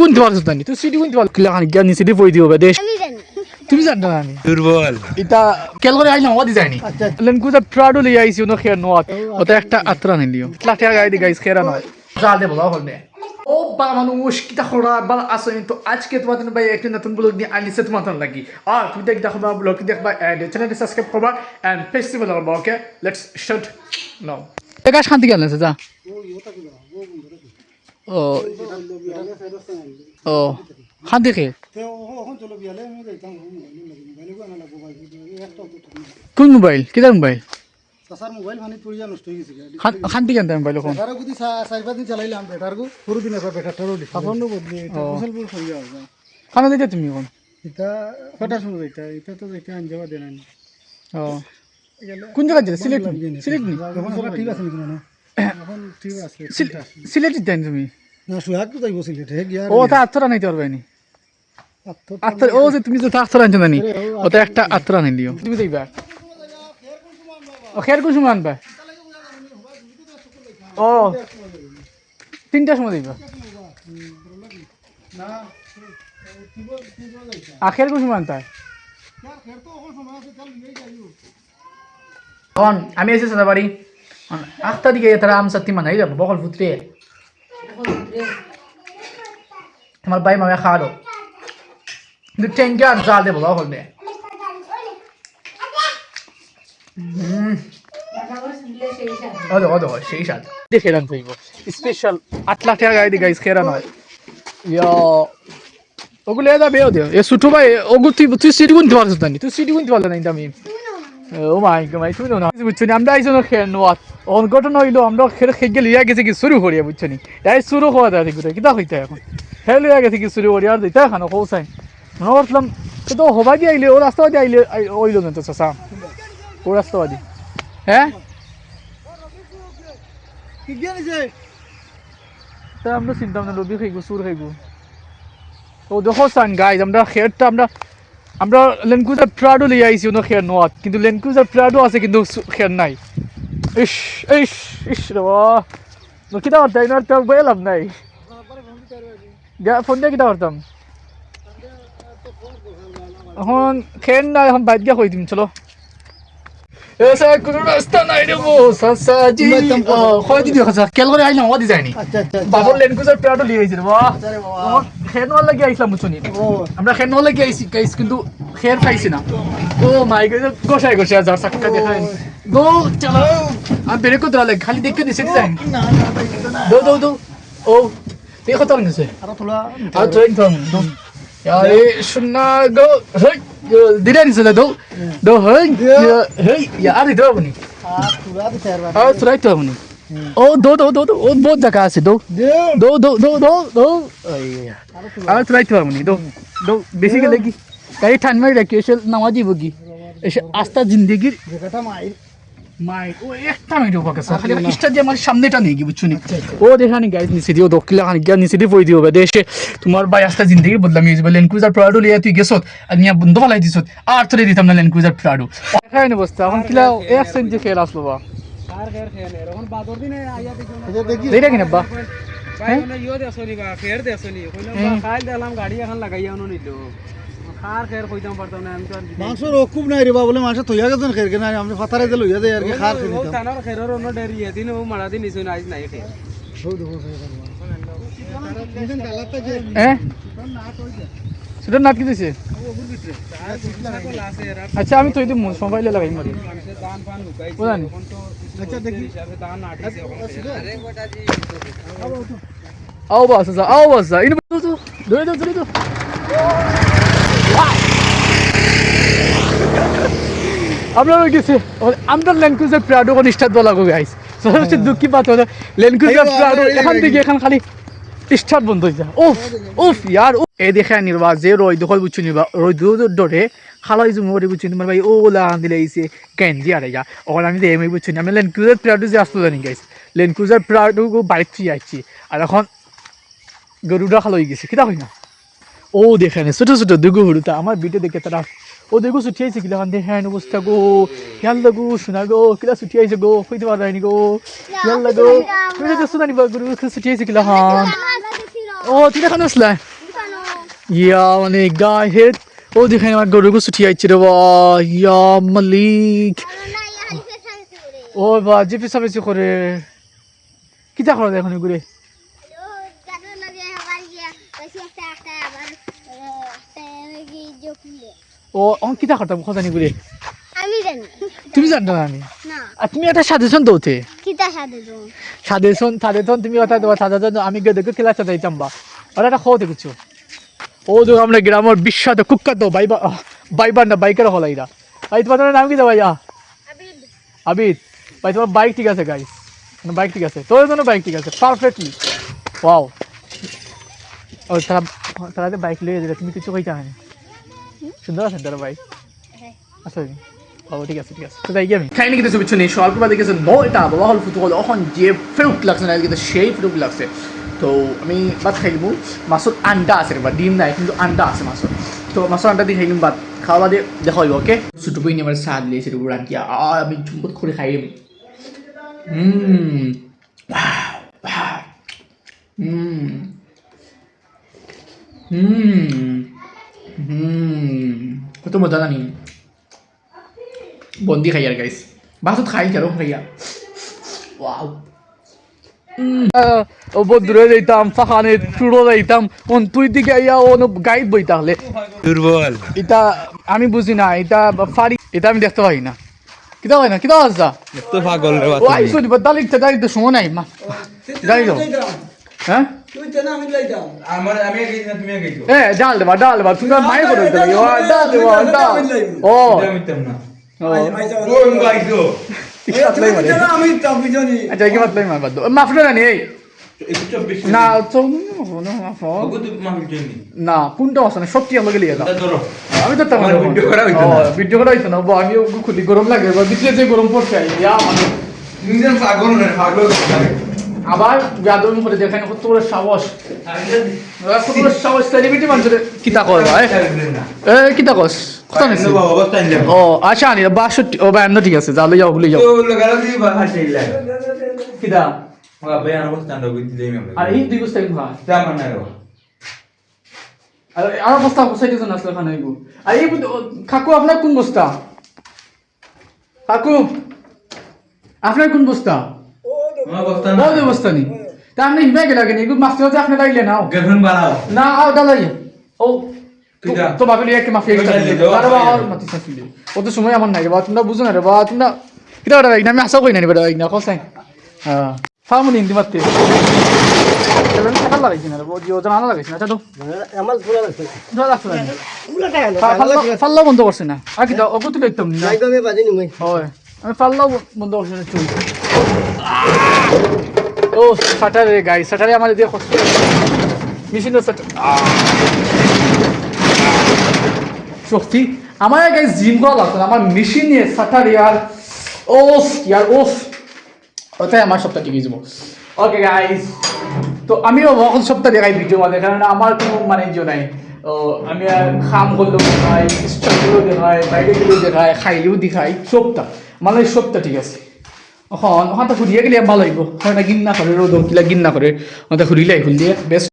গুনতে পারছিস না তুই সিটি গুনতে পারছিস কিলা খানি জ্ঞানী সিটি পড়ে দিও দেশ তুমি জানো না আমি দুর্বল এটা কেল করে আইলাম ওদি যায়নি লেনকুজা প্রাডো লিয়ে আইছি ওনো খেয়ার নোয়াত ওটা একটা আত্রা নিলিও লাঠিয়া গাই দি গাইস খেরা নয় যা দে বলা হল ও বা মানুষ কিতা খরা বাল আসো তো আজকে তোমাদের ভাই একটা নতুন ব্লগ নিয়ে আইলিছে তোমাদের লাগি আর তুমি দেখবা ব্লগ দেখবা এন্ড চ্যানেলটি সাবস্ক্রাইব করবা এন্ড ফেস্টিভ্যাল করবা ওকে লেটস স্টার্ট নাও দেখা শান্তি গেল আছে যা ও ও শান্তি খেয়ে কোন মোবাইল কিদার মোবাইল সাসার মোবাইল মানে পুরিয়া নষ্ট হয়ে গেছে শান্তি কেন মোবাইল এখন তারা যদি 4-5 দিন চালাইলাম বেটারগো পুরো দিন একবার বেটারটারও দিছি সাফন্য বদলি এটা মুসলপুর হয়ে যাবে খানা দিতে তুমি এখন এটা কটা সময় এটা তো দেখতে আনজাবা দেন না ও কোন জায়গা দিলে সিলেট সিলেট নি এখন সব ঠিক আছে নাকি না এখন ঠিক আছে সিলেট দেন তুমি না সুহাগ তো যাইবো সিলেট হে গিয়া ও তা আত্রা নাইতে পারবে নি আত্রা ও যে তুমি যে আত্রা আনছ না নি ওটা একটা আত্রা নাই দিও তুমি যাইবা ও খের কোন সময় আনবা ও 3টার সময় যাইবা না আখের কোন সময় আনতা এখন আমি এসে সাদা বাড়ি 8টা দিকে তারা আম সত্যি মানাই যাবো বকল পুত্রে আমার ভাই মামা খাওয়ালো কিন্তু ট্যাঙ্কে আর জাল দেবো বকল নে সেই সাথ দেখে রান চাইব স্পেশাল 8 লাখ টাকা গাড়ি গাইস খেরা নয় ইয়া ওগুলো এদা বেও দিও এ ছোট ভাই ওগু তুই সিটি গুনতে পারছিস না তুই সিটি গুনতে পারলে না আমি ও মাই গড ভাই তুমি না বুঝছনি আমরা আইছো না খেন নোয়াত অন ঘটনা হইলো আমরা খেগে লিয়া গেছে কি শুরু করিয়া বুঝছনি তাই শুরু হওয়া দাঁড়ি গুটা কিতা হইতা এখন খেলে লিয়া গেছে কি শুরু করিয়া আর দিতা খানো কৌসাই মনে করলাম তো হবাদি আইলে ও রাস্তাবাদি আইলে ওইলো না তো চাচা ও রাস্তাবাদি হ্যাঁ কি গেলি যে তা আমরা চিন্তা ভাবনা লবি খাইগো সুর খাইগো ও দেখো সান গাইজ আমরা খেরটা আমরা লেনকুজার প্রাডো লিয়ে আইছি ওনো খের নোয়াত কিন্তু লেনকুজার প্রাডো আছে কিন্তু খের নাই ইস ইস ইস রে বাবা কিতা করতাম না তো বললাম নাই ফোন দিয়ে কিতা করতাম এখন খের নাই এখন বাইক গিয়া কই দিম চলো এসা কোনো রাস্তা নাই রে বো সাসাজি কই দিদি কথা কেল করে আইলাম ওদি যায়নি আচ্ছা আচ্ছা বাবুর লেনকুজার প্রাডো লিয়ে আইছি রে বাবা খেরনোয়াল লাগি আইছিলাম বুঝছনি আমরা খেরনোয়াল লাগি আইছি গাইস কিন্তু খের পাইছি না ও মাই গড গোসাই গোসাই যার সাক্কা দেখাই গো চলো আমি বেরে কো দরালে খালি দেখে দিছে যাই না না দো ও দেখো তো নিছে আর তোলা আর ট্রেন থাম দো আরে শুননা গো হেই দিরে নিছে দো হেই আরে দো বনি আর তোলা দি চারবার আর ট্রাই তো বনি ও দো ও বহুত জায়গা আছে দো আর ট্রাই তো বনি দো বেশি গেলে কি গাড়ি ঠান্ডা রাখি এসে নামাজি বগি এসে আস্তা জিন্দেগির জায়গাটা মাই ও একটা মিনিট উপকার খালি স্টার দিয়ে আমার সামনেটা নেই কি বুঝছনি ও দেখানি গাইস নিচে দিও দকিলা খানি গিয়া নিচে দিয়ে পড়ে দিও দেশে তোমার ভাই আস্তা জিন্দেগি বদলামি হইছে লেনকুজার প্রাডো লিয়া তুই গেছত আর নিয়া বন্ধ ফালাই দিছত আর তোরে দিতাম না লেনকুজার প্রাডো দেখাই না বস্তা এখন কিলা 1 সেন্ট যে খেল আসলো বা আর খের এখন বাদর দিনে আইয়া দেখি দেইরা কিনা বা ভাই মানে ইও দেছনি বা খের দেছনি কইলাম বা খাইল দিলাম গাড়ি এখন লাগাইয়া আনো নিলো খার খের কইতাম পারতাম না আমি তো মাংস রকুব নাই রে বা বলে মাংস থইয়া গেছেন খের কেন আমি ফাতারে দিল হইয়া দেই আর কি খার খেয়ে ও দিতাম তানার খেরর অন্য ডেরি এদিন ও মারা দিন নিছুন আইজ নাই খের হ্যাঁ সেটা নাট কি দিছে আচ্ছা আমি তো এই মোবাইলে লাগাই মারি দান পান লুকাই বুঝানি আচ্ছা দেখি হিসাবে দান আটিছে আরে গোটাজি আও বাস ইন দো আমরা গেছি আমরা লেনকুজার প্রাডো কোন স্টার্ট দলা গো গাইস সবচেয়ে দুঃখী বাত হলো লেনকুজার প্রাডো এখান থেকে এখন খালি স্টার্ট বন্ধ হয়ে যায় উফ ইয়ার এই দেখে নির্বা যে রই দখল বুঝছি নিবা রই দৌড়ে খালাই জুমরে বুঝছি তোমার ভাই ওলা দিলে আইছে গেঞ্জি আর যা ওখানে আমি এমনি বুঝছি আমি লেনকুজার প্রাডো যে আসলো জানি গাইস লেনকুজার প্রাডো বাইক থুই আইছি আর এখন গরুটা খালো হয়ে গেছে কিতা হয় না ও দেখে নে ছোট ছোট দুগু হুড়ুতা আমার ভিডিও দেখে তারা ও দেখো ছুটি আইছে কিলা দেখে অবস্থা গো ইয়াল্লা গো শোনা গো কিলা ছুটি আইছে গো কইতে পারাইনি গো ইয়াল্লা গো তুমি তো শোনা নিবা গরু ছুটি আইছে কিলা ও তুই দেখানো আসলা ইয়া মানে গাই হেড ও দেখেন আমার গরু গো ছুটি আইছে রে বা ইয়া মালিক ও বা জিপি সাবেছি করে কিতা করে দেখুন ঘুরে ও অন কিতা করতাম খোঁজানি ঘুরে তুমি জানো না আমি আর তুমি একটা সাজেশন দৌতে সাজেশন তুমি কথা দেওয়া সাজেশন আমি গিয়ে দেখো ক্লাসে যাইতাম বা ওরা একটা খোঁজে কিছু ও দেখো আমরা গ্রামের বিশ্বতে কুক্কাত বাইবার না বাইকের হলাইরা ভাই তোমার নাম কি দা ভাইয়া আবিদ ভাই তোমার বাইক ঠিক আছে গাইস বাইক ঠিক আছে তোর জন্য বাইক ঠিক আছে পারফেক্টলি ওয়াও ও তারা বাইক লিয়ে দিলে তুমি কিছু কইতে হয়নি সুন্দর আছে তারা বাইক আচ্ছা ও ঠিক আছে তো যাই আমি খাইনি কিন্তু কিছু নেই স্বল্প বাদে কিছু নয়টা বাবা হল ফুটু হল এখন যে ফ্রুট লাগছে না কিন্তু সেই ফ্রুট লাগছে তো আমি ভাত খাইব মাছত আন্ডা আছে বা ডিম নাই কিন্তু আন্ডা আছে মাছত তো মাছের আন্ডা দিয়ে খাইম ভাত খাওয়া বাদে দেখা হইব ওকে ছোটো বই আমার স্বাদ লিয়েছে রান্ধিয়া আমি ঝুমকত করে খাইম কত মজা জানি বন্দি খাই আর গাইস বাসত খাই কারো খাইয়া ওয়াও ও বন্ধুরে যাইতাম ফাঁকানে চুড়ো যাইতাম অন তুই দিকে আইয়া ও গাইড বই তাহলে দুর্বল এটা আমি বুঝি না এটা ফারি এটা আমি দেখতে পাই না কিতা হয় না কিতা আসা তো পাগল রে ও আইসো নি দালিতে সময় নাই মা যাই দাও হ্যাঁ আমি আগে না তুমি আগে এ ডাল দেবা তুমি মায়ে করে দিতে ও ডাল দেবা ডাল ও মিতম না ও ও গাইছো ইসলাই মারে আচ্ছা কি মতলব মার বাদ মাফলো না নেই না তো না কোনটা আছে না সত্যি আমাকে লিয়ে দাও আমি তো তেমন ভিডিও করা হইতো না আমি খুলি গরম লাগে বিচে যে গরম পড়ছে ইয়া মানে নিজের পাগল না পাগল আবার যাদব করে দেখেন কত বড় সাহস কত বড় সাহস সেলিব্রিটি মানুষের কিতা কর ভাই এ কিতা কস কত নিছে ও আচ্ছা আনি 62 ও 52 ঠিক আছে যাও যাও ভুলে যাও তো লাগালা দি বাহাইলা কিতা ভাই আর অবস্থা না গতি দেই আমি আর এই দুই বস্তা খা তা মানে আর বস্তা বসাইতে জানা আসলে খানা হইব আর এই কাকু আপনার কোন বস্তা কাকু আপনার কোন বস্তা আমার অবস্থা ও দুই বস্তা নি তা আপনি হিমে গেলা কেন এগুলো মাফি হচ্ছে আপনি দাইলে নাও গেফন বাড়াও না আও দালাই ও কিটা তো ভাবিলি একটা মাফি এক্সট্রা আরে বাবা আর মাতি সাকিলে ও তো সময় আমার নাই রে বাবা তোমরা বুঝো না রে বাবা তোমরা কিটা ওটা আমি আশা করি না রে বাবা কোসাই হ্যাঁ ফার্মুনি হিন্দি মারতে চলেন টাকা লাগাইছি না রে ও জানা লাগাইছি না আচ্ছা তো আমার পুরা লাগছে ধরা লাগছে না পুরা টাকা ফাল্লাও বন্ধ করছে না আর কি দাও অগত দেখতাম না যাই আমি বাজি নিমই হয় আমি ফাল্লাও বন্ধ করছে না চুল ও শাটারে গাই শাটারে আমাদের দিয়ে কষ্ট মেশিনের শাটার শক্তি আমার গাই জিম করা লাগতো আমার মেশিন নিয়ে শাটার ইয়ার ওফ ওটাই আমার সপ্তাহ টিভি যাবো ওকে গাইস তো আমিও এখন সপ্তাহ দেখাই ভিডিও মাঝে কারণ আমার কোনো মানে ইয়ে নাই ও আমি আর খাম করলেও দেখাই স্ট্রাগলও দেখাই বাইরে গেলেও দেখাই খাইলেও দেখাই সপ্তাহ মানে সপ্তাহ ঠিক আছে ওখান তো ঘুরিয়ে গেলে ভালো হইব ওটা গিন্না করে রোদ কিলা গিন্না করে ওটা ঘুরিলে খুল দিয়ে বেশ